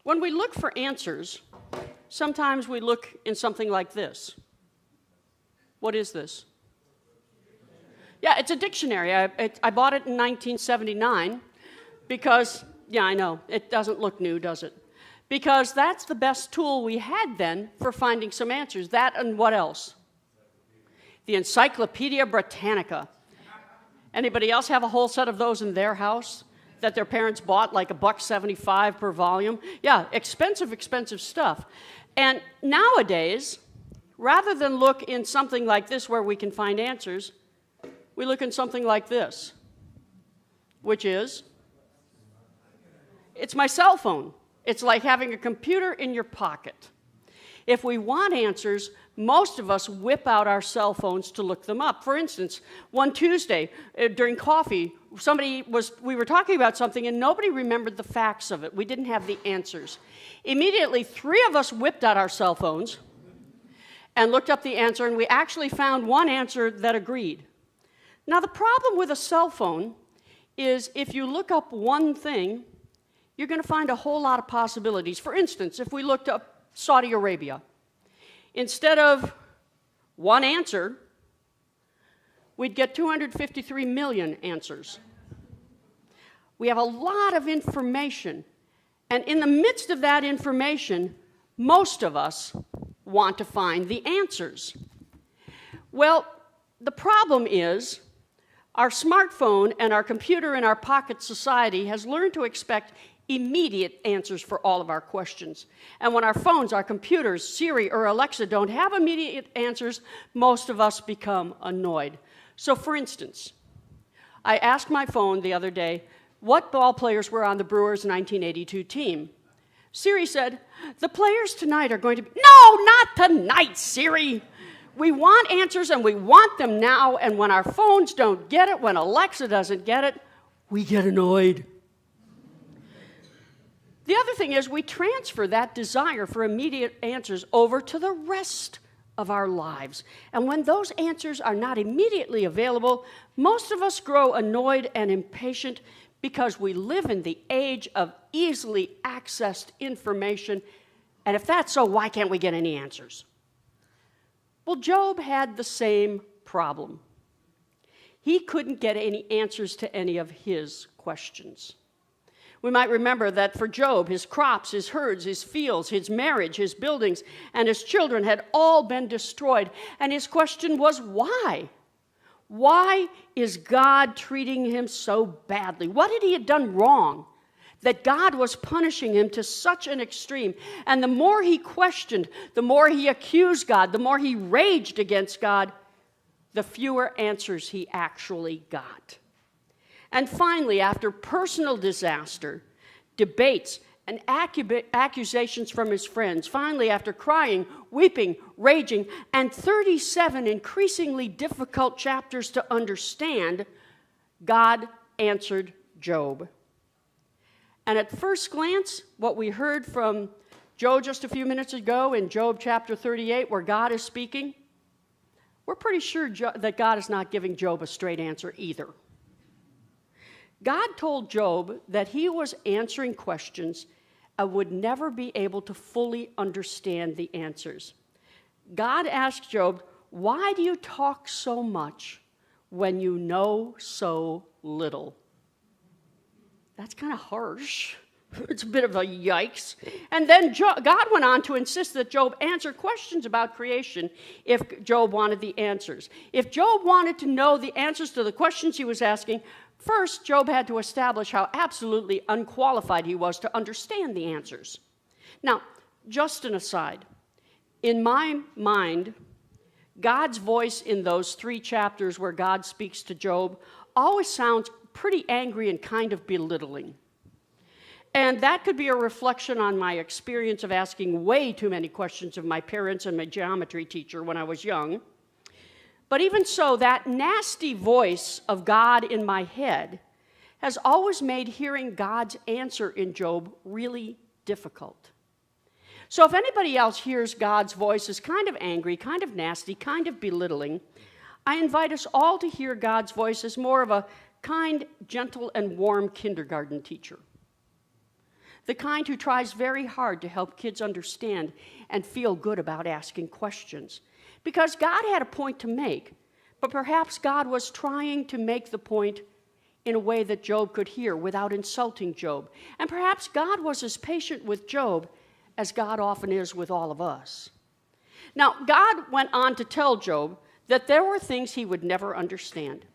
When we look for answers, sometimes we look in something like this. What is this? Yeah, it's a dictionary. I bought it in 1979 because, yeah, I know, it doesn't look new, does it? Because that's the best tool we had then for finding some answers. That and what else? The Encyclopedia Britannica. Anybody else have a whole set of those in their house that their parents bought, like $1.75 per volume? Yeah, expensive stuff. And nowadays, rather than look in something like this where we can find answers, we look in something like this, which is, it's my cell phone. It's like having a computer in your pocket. If we want answers, most of us whip out our cell phones to look them up. For instance, one Tuesday during coffee, we were talking about something and nobody remembered the facts of it. We didn't have the answers. Immediately, 3 of us whipped out our cell phones and looked up the answer, and we actually found one answer that agreed. Now, the problem with a cell phone is if you look up one thing, you're going to find a whole lot of possibilities. For instance, if we looked up Saudi Arabia, instead of one answer, we'd get 253 million answers. We have a lot of information, and in the midst of that information, most of us want to find the answers. Well, the problem is our smartphone and our computer in our pocket society has learned to expect immediate answers for all of our questions. And when our phones, our computers, Siri or Alexa don't have immediate answers, most of us become annoyed. So for instance, I asked my phone the other day what ball players were on the Brewers' 1982 team. Siri said, "The players tonight are going to be..." No, not tonight, Siri! We want answers and we want them now, and when our phones don't get it, when Alexa doesn't get it, we get annoyed. The other thing is we transfer that desire for immediate answers over to the rest of our lives. And when those answers are not immediately available, most of us grow annoyed and impatient because we live in the age of easily accessed information. And if that's so, why can't we get any answers? Well, Job had the same problem. He couldn't get any answers to any of his questions. We might remember that for Job, his crops, his herds, his fields, his marriage, his buildings, and his children had all been destroyed. And his question was, why? Why is God treating him so badly? What had he done wrong that God was punishing him to such an extreme? And the more he questioned, the more he accused God, the more he raged against God, the fewer answers he actually got. And finally, after personal disaster, debates, and accusations from his friends, finally, after crying, weeping, raging, and 37 increasingly difficult chapters to understand, God answered Job. And at first glance, what we heard from Job just a few minutes ago in Job chapter 38, where God is speaking, we're pretty sure that God is not giving Job a straight answer either. God told Job that he was answering questions and would never be able to fully understand the answers. God asked Job, "Why do you talk so much when you know so little?" That's kind of harsh. It's a bit of a yikes. And then God went on to insist that Job answer questions about creation if Job wanted the answers. If Job wanted to know the answers to the questions he was asking, first, Job had to establish how absolutely unqualified he was to understand the answers. Now, just an aside, in my mind, God's voice in those 3 chapters where God speaks to Job always sounds pretty angry and kind of belittling. And that could be a reflection on my experience of asking way too many questions of my parents and my geometry teacher when I was young. But even so, that nasty voice of God in my head has always made hearing God's answer in Job really difficult. So if anybody else hears God's voice as kind of angry, kind of nasty, kind of belittling, I invite us all to hear God's voice as more of a kind, gentle, and warm kindergarten teacher. the kind who tries very hard to help kids understand and feel good about asking questions. Because God had a point to make, but perhaps God was trying to make the point in a way that Job could hear without insulting Job. And perhaps God was as patient with Job as God often is with all of us. Now, God went on to tell Job that there were things he would never understand.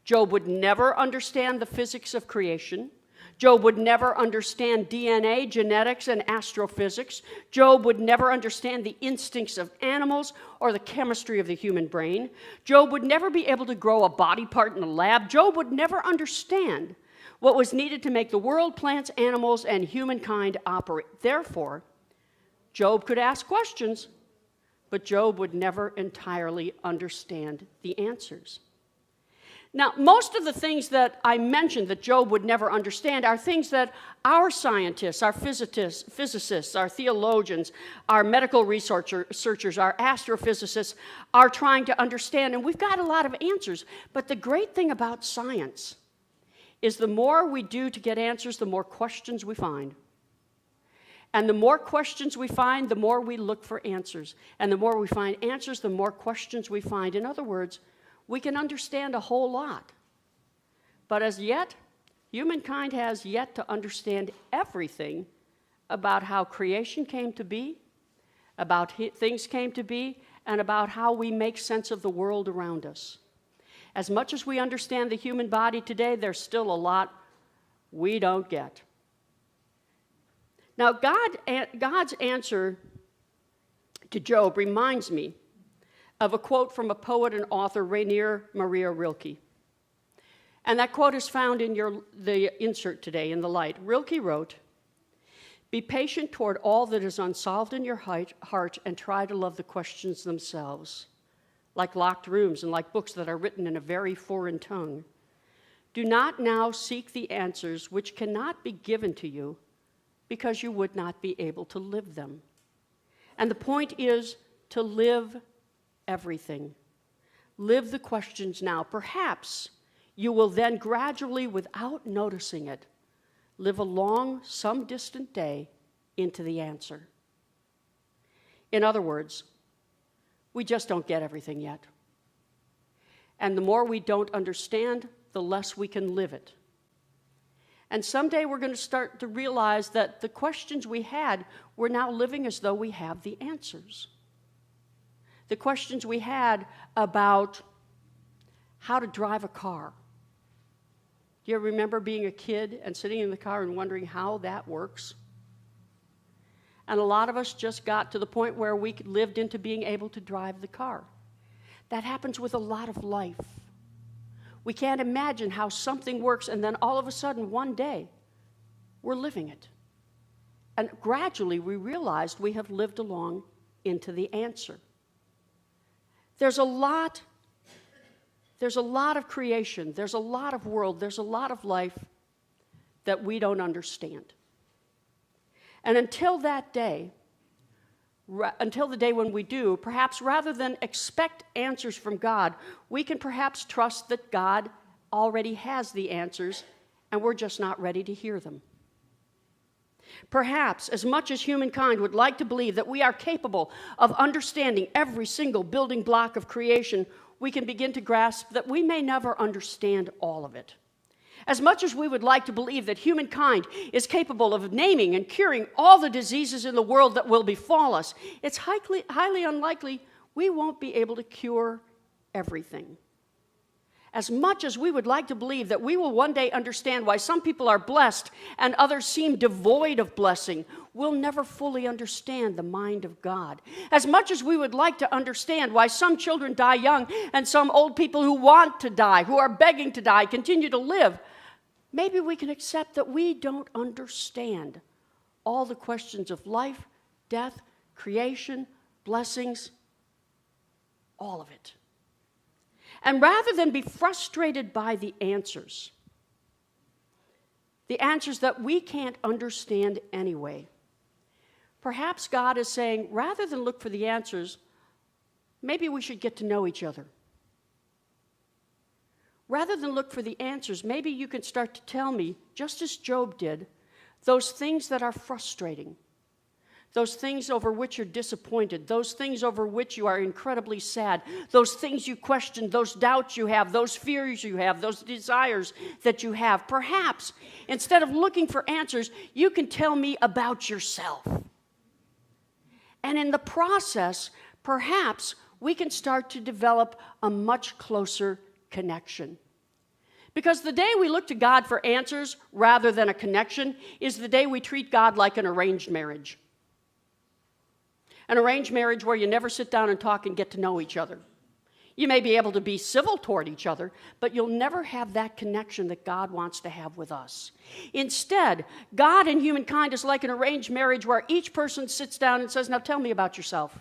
Job would never understand the physics of creation. Job would never understand DNA, genetics, and astrophysics. Job would never understand the instincts of animals or the chemistry of the human brain. Job would never be able to grow a body part in a lab. Job would never understand what was needed to make the world, plants, animals, and humankind operate. Therefore, Job could ask questions, but Job would never entirely understand the answers. Now, most of the things that I mentioned that Job would never understand are things that our scientists, our physicists, our theologians, our medical researchers, our astrophysicists are trying to understand, and we've got a lot of answers. But the great thing about science is the more we do to get answers, the more questions we find. And the more questions we find, the more we look for answers. And the more we find answers, the more questions we find. In other words, we can understand a whole lot. But as yet, humankind has yet to understand everything about how creation came to be, about things came to be, and about how we make sense of the world around us. As much as we understand the human body today, there's still a lot we don't get. Now, God's answer to Job reminds me of a quote from a poet and author, Rainier Maria Rilke. And that quote is found in the insert today in the light. Rilke wrote, "Be patient toward all that is unsolved in your heart and try to love the questions themselves, like locked rooms and like books that are written in a very foreign tongue. Do not now seek the answers which cannot be given to you because you would not be able to live them." And the point is to live everything. Live the questions now. Perhaps you will then gradually, without noticing it, live along some distant day into the answer. In other words, we just don't get everything yet. And the more we don't understand, the less we can live it. And someday we're going to start to realize that the questions we had, we're now living as though we have the answers. The questions we had about how to drive a car. Do you ever remember being a kid and sitting in the car and wondering how that works? And a lot of us just got to the point where we lived into being able to drive the car. That happens with a lot of life. We can't imagine how something works, and then all of a sudden, one day, we're living it. And gradually, we realized we have lived along into the answer. There's a lot of creation, there's a lot of world, there's a lot of life that we don't understand. And until that day, until the day when we do, perhaps rather than expect answers from God, we can perhaps trust that God already has the answers and we're just not ready to hear them. Perhaps, as much as humankind would like to believe that we are capable of understanding every single building block of creation, we can begin to grasp that we may never understand all of it. As much as we would like to believe that humankind is capable of naming and curing all the diseases in the world that will befall us, it's highly unlikely we won't be able to cure everything. As much as we would like to believe that we will one day understand why some people are blessed and others seem devoid of blessing, we'll never fully understand the mind of God. As much as we would like to understand why some children die young and some old people who want to die, who are begging to die, continue to live, maybe we can accept that we don't understand all the questions of life, death, creation, blessings, all of it. And rather than be frustrated by the answers that we can't understand anyway, perhaps God is saying, rather than look for the answers, maybe we should get to know each other. Rather than look for the answers, maybe you can start to tell me, just as Job did, those things that are frustrating, those things over which you're disappointed, those things over which you are incredibly sad, those things you question, those doubts you have, those fears you have, those desires that you have. Perhaps, instead of looking for answers, you can tell me about yourself. And in the process, perhaps we can start to develop a much closer connection. Because the day we look to God for answers rather than a connection is the day we treat God like an arranged marriage. An arranged marriage where you never sit down and talk and get to know each other. You may be able to be civil toward each other, but you'll never have that connection that God wants to have with us. Instead, God and humankind is like an arranged marriage where each person sits down and says, now tell me about yourself.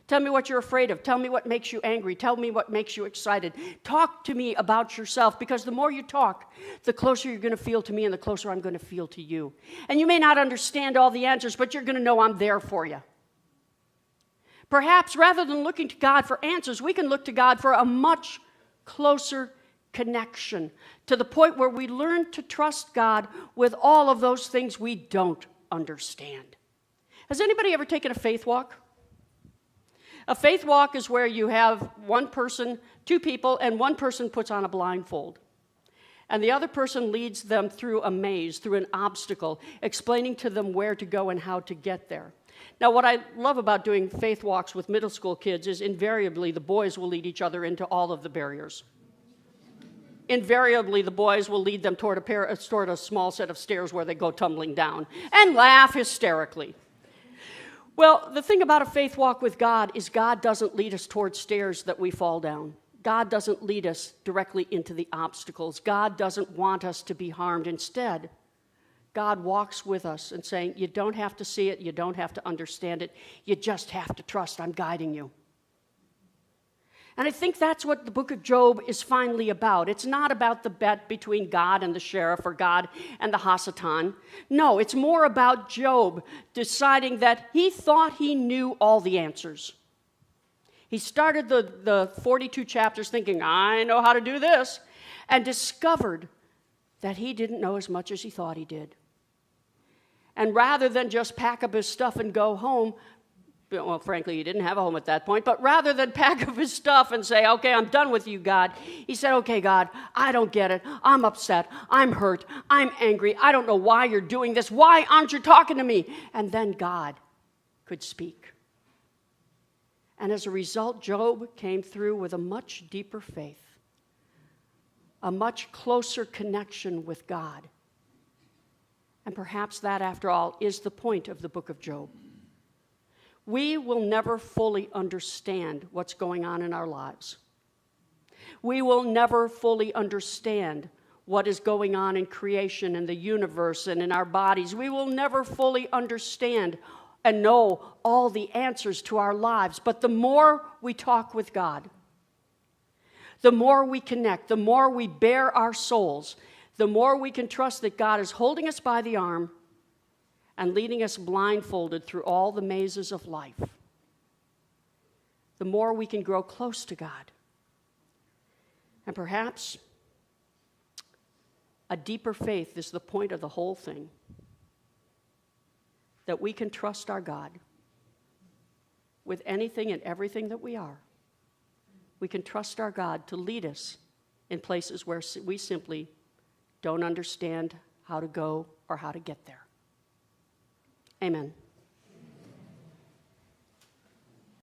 Tell me what you're afraid of. Tell me what makes you angry. Tell me what makes you excited. Talk to me about yourself, because the more you talk, the closer you're going to feel to me and the closer I'm going to feel to you. And you may not understand all the answers, but you're going to know I'm there for you. Perhaps rather than looking to God for answers, we can look to God for a much closer connection, to the point where we learn to trust God with all of those things we don't understand. Has anybody ever taken a faith walk? A faith walk is where you have one person, two people, and one person puts on a blindfold. And the other person leads them through a maze, through an obstacle, explaining to them where to go and how to get there. Now, what I love about doing faith walks with middle school kids is invariably the boys will lead each other into all of the barriers. Invariably, the boys will lead them toward a small set of stairs where they go tumbling down and laugh hysterically. Well, the thing about a faith walk with God is God doesn't lead us toward stairs that we fall down. God doesn't lead us directly into the obstacles. God doesn't want us to be harmed. Instead, God walks with us and saying, you don't have to see it, you don't have to understand it, you just have to trust I'm guiding you. And I think that's what the book of Job is finally about. It's not about the bet between God and the sheriff or God and the Hasatan. No, it's more about Job deciding that he thought he knew all the answers. He started the 42 chapters thinking, I know how to do this, and discovered that he didn't know as much as he thought he did. And rather than just pack up his stuff and go home, well, frankly, he didn't have a home at that point, but rather than pack up his stuff and say, okay, I'm done with you, God, he said, okay, God, I don't get it. I'm upset. I'm hurt. I'm angry. I don't know why you're doing this. Why aren't you talking to me? And then God could speak. And as a result, Job came through with a much deeper faith, a much closer connection with God. And perhaps that, after all, is the point of the book of Job. We will never fully understand what's going on in our lives. We will never fully understand what is going on in creation and the universe and in our bodies. We will never fully understand and know all the answers to our lives. But the more we talk with God, the more we connect, the more we bare our souls, the more we can trust that God is holding us by the arm and leading us blindfolded through all the mazes of life. The more we can grow close to God. And perhaps a deeper faith is the point of the whole thing. That we can trust our God with anything and everything that we are. We can trust our God to lead us in places where we simply don't understand how to go or how to get there. Amen.